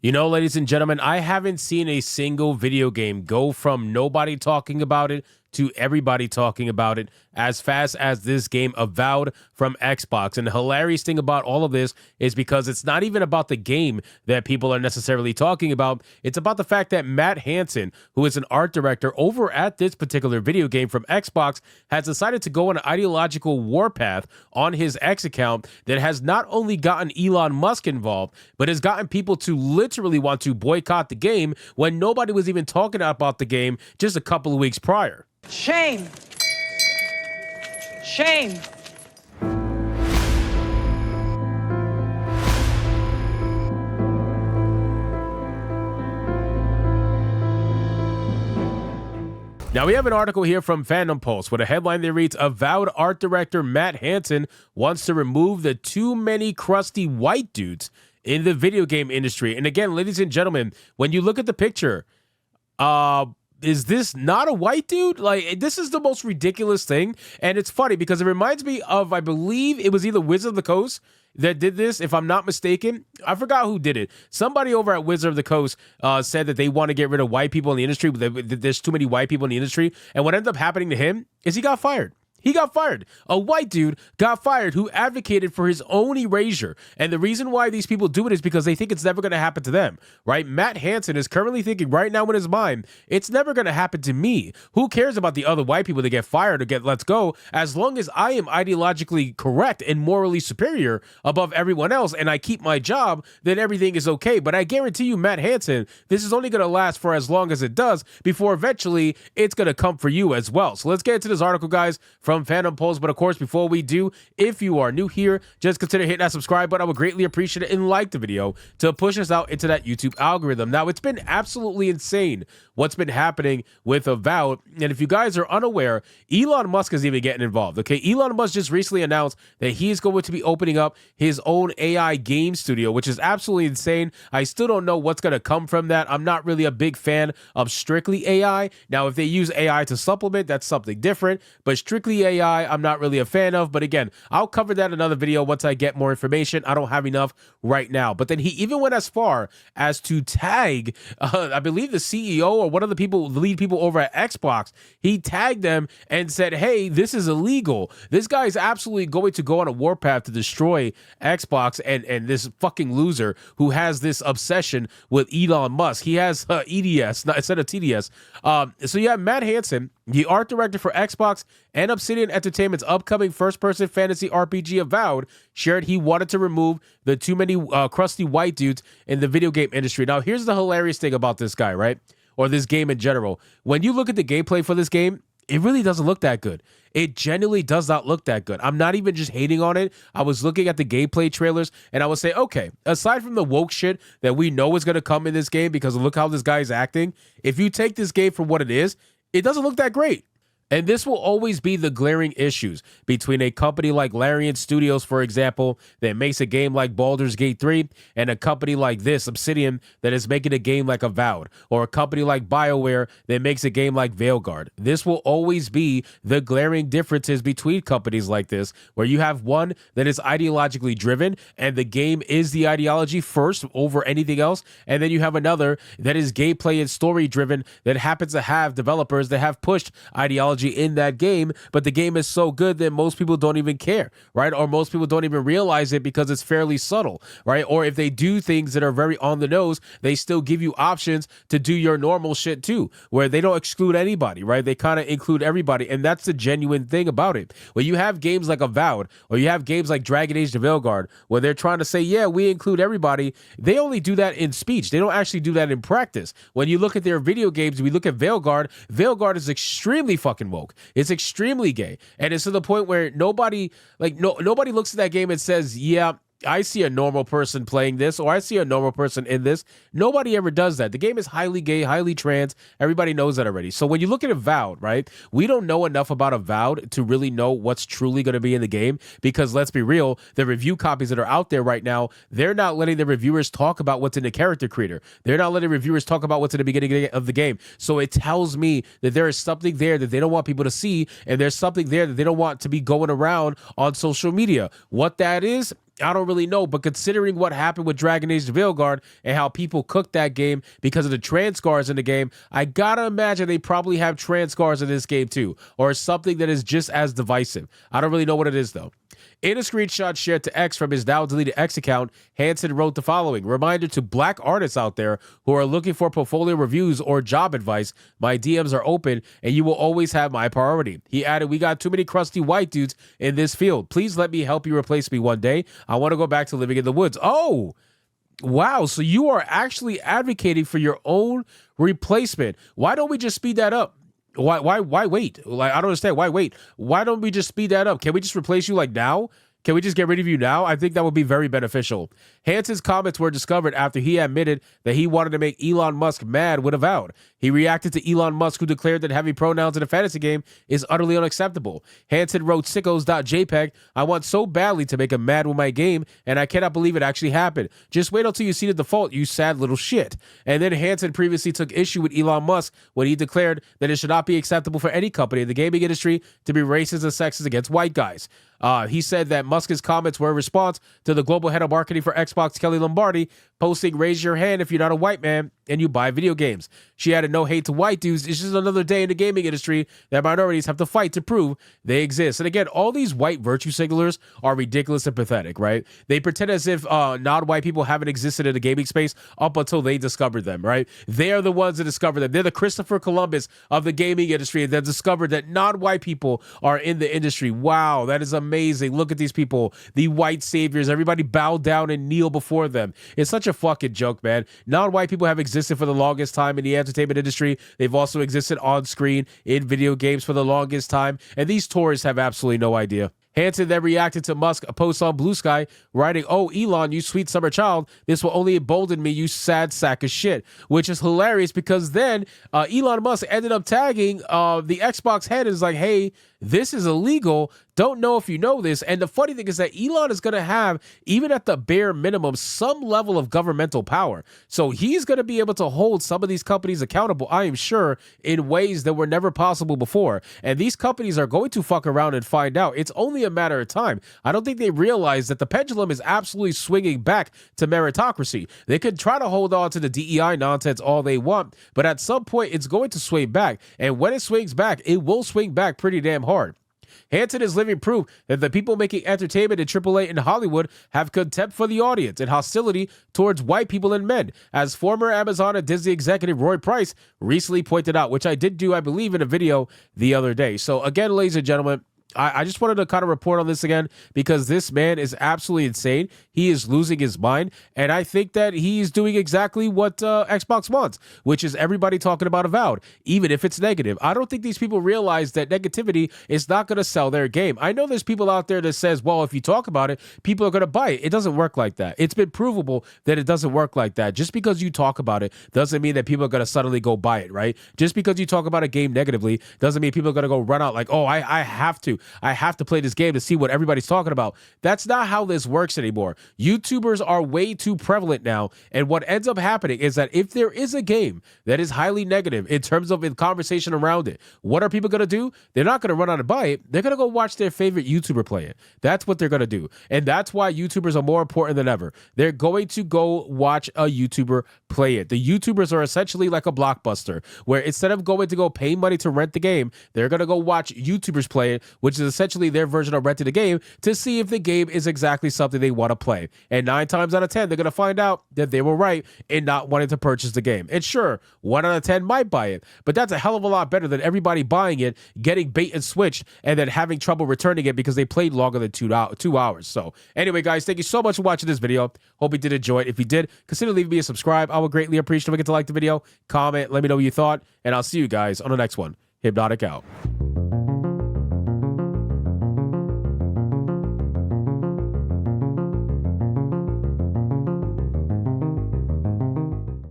You know, ladies and gentlemen, I haven't seen a single video game go from nobody talking about it to everybody talking about it as fast as this game Avowed from Xbox. And the hilarious thing about all of this is because it's not even about the game that people are necessarily talking about. It's about the fact that Matt Hansen, who is an art director over at this particular video game from Xbox, has decided to go on an ideological warpath on his X account that has not only gotten Elon Musk involved, but has gotten people to literally want to boycott the game when nobody was even talking about the game just a couple of weeks prior. Shame. Shame. Now, we have an article here from Fandom Pulse with a headline that reads, Avowed art director Matt Hansen wants to remove the too many crusty white dudes in the video game industry. And again, ladies and gentlemen, when you look at the picture, is this not a white dude? Like, this is the most ridiculous thing. And it's funny because it reminds me of, I believe it was either Wizard of the Coast that did this, if I'm not mistaken. I forgot who did it. Somebody over at Wizard of the Coast said that they want to get rid of white people in the industry. There's too many white people in the industry. And what ended up happening to him is he got fired. He got fired. A white dude got fired who advocated for his own erasure. And the reason why these people do it is because they think it's never going to happen to them, right? Matt Hansen is currently thinking right now in his mind, it's never going to happen to me. Who cares about the other white people that get fired or get let go? As long as I am ideologically correct and morally superior above everyone else and I keep my job, then everything is okay. But I guarantee you, Matt Hansen, this is only going to last for as long as it does before eventually it's going to come for you as well. So let's get into this article, guys, from Fandom Pulse. But of course, before we do, if you are new here, just consider hitting that subscribe button. I would greatly appreciate it, and like the video to push us out into that YouTube algorithm. Now, it's been absolutely insane what's been happening with Avowed. And if you guys are unaware, Elon Musk is even getting involved. Okay, Elon Musk just recently announced that he is going to be opening up his own AI game studio, which is absolutely insane. I still don't know what's going to come from that. I'm not really a big fan of strictly AI. Now, if they use AI to supplement, that's something different. But strictly AI, I'm not really a fan of. But again, I'll cover that in another video once I get more information. I don't have enough right now. But then he even went as far as to tag, I believe the CEO or one of the lead people over at Xbox. He tagged them and said, hey, this is illegal. This guy is absolutely going to go on a warpath to destroy Xbox and this fucking loser who has this obsession with Elon Musk. He has EDS instead of TDS. So you have Matt Hansen, the art director for Xbox and Obsidian Entertainment's upcoming first-person fantasy RPG Avowed, shared he wanted to remove the too many crusty white dudes in the video game industry. Now, here's the hilarious thing about this guy, right? Or this game in general. When you look at the gameplay for this game, it really doesn't look that good. It genuinely does not look that good. I'm not even just hating on it. I was looking at the gameplay trailers and I would say, okay, aside from the woke shit that we know is going to come in this game because look how this guy is acting, if you take this game for what it is, it doesn't look that great. And this will always be the glaring issues between a company like Larian Studios, for example, that makes a game like Baldur's Gate 3, and a company like this, Obsidian, that is making a game like Avowed, or a company like BioWare that makes a game like Veilguard. This will always be the glaring differences between companies like this, where you have one that is ideologically driven, and the game is the ideology first over anything else, and then you have another that is gameplay and story driven that happens to have developers that have pushed ideology in that game, but the game is so good that most people don't even care, right? Or most people don't even realize it because it's fairly subtle, right? Or if they do things that are very on the nose, they still give you options to do your normal shit too, where they don't exclude anybody, right? They kind of include everybody, and that's the genuine thing about it. When you have games like Avowed, or you have games like Dragon Age: The Veilguard, where they're trying to say, yeah, we include everybody, they only do that in speech. They don't actually do that in practice. When you look at their video games, we look at Veilguard is extremely fucking woke. It's extremely gay. And it's to the point where nobody looks at that game and says, yeah, I see a normal person playing this, or I see a normal person in this. Nobody ever does that. The game is highly gay, highly trans. Everybody knows that already. So when you look at Avowed, right, we don't know enough about Avowed to really know what's truly going to be in the game, because let's be real, the review copies that are out there right now, they're not letting the reviewers talk about what's in the character creator. They're not letting reviewers talk about what's in the beginning of the game. So it tells me that there is something there that they don't want people to see, and there's something there that they don't want to be going around on social media. What that is, I don't really know, but considering what happened with Dragon Age: The Veilguard and how people cooked that game because of the trans scars in the game, I gotta imagine they probably have trans scars in this game too, or something that is just as divisive. I don't really know what it is though. In a screenshot shared to X from his now deleted X account, Hansen wrote the following: "Reminder to black artists out there who are looking for portfolio reviews or job advice, my DMs are open and you will always have my priority." He added, "We got too many crusty white dudes in this field. Please let me help you replace me one day. I want to go back to living in the woods." Oh, wow. So you are actually advocating for your own replacement. Why don't we just speed that up? Why wait? Like, I don't understand. Why wait? Why don't we just speed that up? Can we just replace you like now? Can we just get rid of you now? I think that would be very beneficial. Hansen's comments were discovered after he admitted that he wanted to make Elon Musk mad with Avowed. He reacted to Elon Musk, who declared that having pronouns in a fantasy game is utterly unacceptable. Hansen wrote sickos.jpg, "I want so badly to make him mad with my game, and I cannot believe it actually happened. Just wait until you see the default, you sad little shit." And then Hansen previously took issue with Elon Musk when he declared that it should not be acceptable for any company in the gaming industry to be racist and sexist against white guys. He said that Musk's comments were a response to the global head of marketing for Xbox, Kelly Lombardi, posting, "Raise your hand if you're not a white man and you buy video games." She added, "No hate to white dudes. It's just another day in the gaming industry that minorities have to fight to prove they exist." And again, all these white virtue signalers are ridiculous and pathetic, right? They pretend as if non-white people haven't existed in the gaming space up until they discovered them, right? They are the ones that discovered them. They're the Christopher Columbus of the gaming industry that discovered that non-white people are in the industry. Wow, that is amazing. Look at these people, the white saviors. Everybody bow down and kneel before them. It's such a fucking joke, man. Non-white people have existed for the longest time in the entertainment industry. They've also existed on screen in video games for the longest time, and these tourists have absolutely no idea. Hansen then reacted to Musk, a post on Blue Sky, writing, "Oh, Elon, you sweet summer child, this will only embolden me, you sad sack of shit," which is hilarious because then Elon Musk ended up tagging the Xbox head and is like, "Hey, this is illegal. Don't know if you know this." And the funny thing is that Elon is going to have, even at the bare minimum, some level of governmental power. So he's going to be able to hold some of these companies accountable, I am sure, in ways that were never possible before. And these companies are going to fuck around and find out. It's only a matter of time. I don't think they realize that the pendulum is absolutely swinging back to meritocracy. They could try to hold on to the DEI nonsense all they want, but at some point it's going to swing back. And when it swings back, it will swing back pretty damn hard. Hansen is living proof that the people making entertainment in AAA in Hollywood have contempt for the audience and hostility towards white people and men, as former Amazon and Disney executive Roy Price recently pointed out, which I did do, I believe, in a video the other day. So again, ladies and gentlemen, I just wanted to kind of report on this again because this man is absolutely insane. He is losing his mind, and I think that he's doing exactly what Xbox wants, which is everybody talking about Avowed, even if it's negative. I don't think these people realize that negativity is not going to sell their game. I know there's people out there that says, well, if you talk about it, people are going to buy it. It doesn't work like that. It's been provable that it doesn't work like that. Just because you talk about it doesn't mean that people are going to suddenly go buy it, right? Just because you talk about a game negatively doesn't mean people are going to go run out like, oh, I have to play this game to see what everybody's talking about. That's not how this works anymore. YouTubers are way too prevalent now, and what ends up happening is that if there is a game that is highly negative in terms of the conversation around it, what are people going to do? They're not going to run out and buy it. They're going to go watch their favorite YouTuber play it. That's what they're going to do, and that's why YouTubers are more important than ever. They're going to go watch a YouTuber play it. The YouTubers are essentially like a Blockbuster, where instead of going to go pay money to rent the game, they're going to go watch YouTubers play it, which is essentially their version of renting the game to see if the game is exactly something they want to play. And 9 times out of 10, they're going to find out that they were right in not wanting to purchase the game. And sure, 1 out of 10 might buy it, but that's a hell of a lot better than everybody buying it, getting bait and switched, and then having trouble returning it because they played longer than 2 hours. So anyway, guys, thank you so much for watching this video. Hope you did enjoy it. If you did, consider leaving me a subscribe. I would greatly appreciate it if you get to like the video, comment, let me know what you thought, and I'll see you guys on the next one. Hypnotic out.